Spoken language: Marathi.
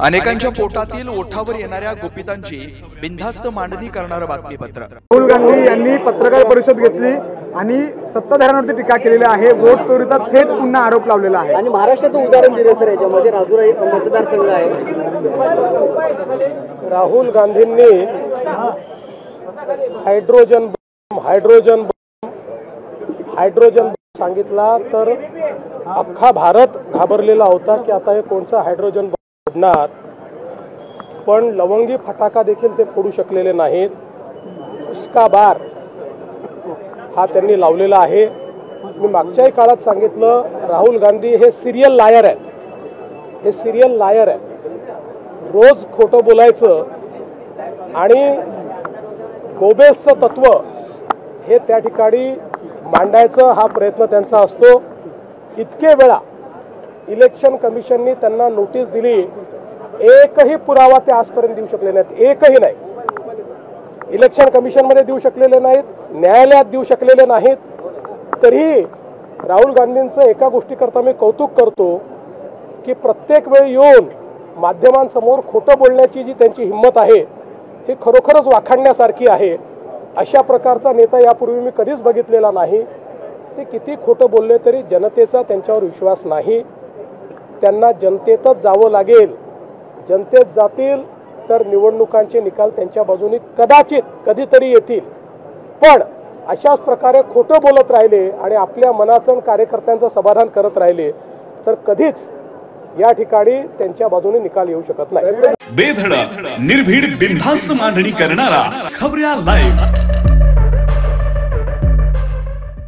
अनेकांच्या पोटातील ओठावर येणाऱ्या गुपितांची बिनधास्त मांडणी करणारं बातमीपत्र। राहुल गांधी यांनी पत्रकार परिषद घेतली आणि सत्ताधाऱ्यांवरती टीका केलेली आहे। वोट चोरीचा थेट पुन्हा आरोप लावलेला आहे आणि महाराष्ट्राचं उदाहरण दिलं सर। याच्यामध्ये राजुरी मतदारसंघ आहे। राहुल गांधींनी हायड्रोजन सांगितला तर अख्खा भारत घाबरलेला होता की आता हे कोणता हायड्रोजन फोडणार, पण लवंगी फटाका देखील ते फोडू शकलेले नाहीत। उसका बार हा त्यांनी लावलेला आहे। मी मागच्याही काळात सांगितलं, राहुल गांधी हे सिरियल लायर आहेत। हे सिरियल लायर आहेत, रोज खोटं बोलायचं आणि गोबेसचं तत्व हे त्या ठिकाणी मांडायचं हा प्रयत्न त्यांचा असतो। इतके वेळा इलेक्शन कमिशननी त्यांना नोटीस दिली, एकही पुरावा ते आजपर्यंत देऊ शकले नाहीत, एकही नाही। इलेक्शन कमिशनमध्ये देऊ शकलेले नाहीत, न्यायालयात देऊ शकलेले नाहीत। तरीही राहुल गांधींचं एका गोष्टीकरता मी कौतुक करतो की प्रत्येक वेळी येऊन माध्यमांसमोर खोटं बोलण्याची जी त्यांची हिंमत आहे ही खरोखरच वाखाणण्यासारखी आहे। अशा प्रकारचा नेता यापूर्वी मी कधीच बघितलेला नाही। ते किती खोटं बोलले तरी जनतेचा त्यांच्यावर विश्वास नाही। त्यांना जनतेतच जावं लागेल। जनतेत जातील तर निवडणुकांचे निकाल त्यांच्या बाजूने कदाचित कधीतरी येतील। पण अशाच प्रकारे खोटं बोलत राहिले आणि आपल्या मनाचं कार्यकर्त्यांचं समाधान करत राहिले तर कधीच या ठिकाणी त्यांच्या बाजूने निकाल येऊ शकत नाही। बेधडक निर्भीड बिनधास्त मांडणी करणारा खबऱ्या लाईव्ह।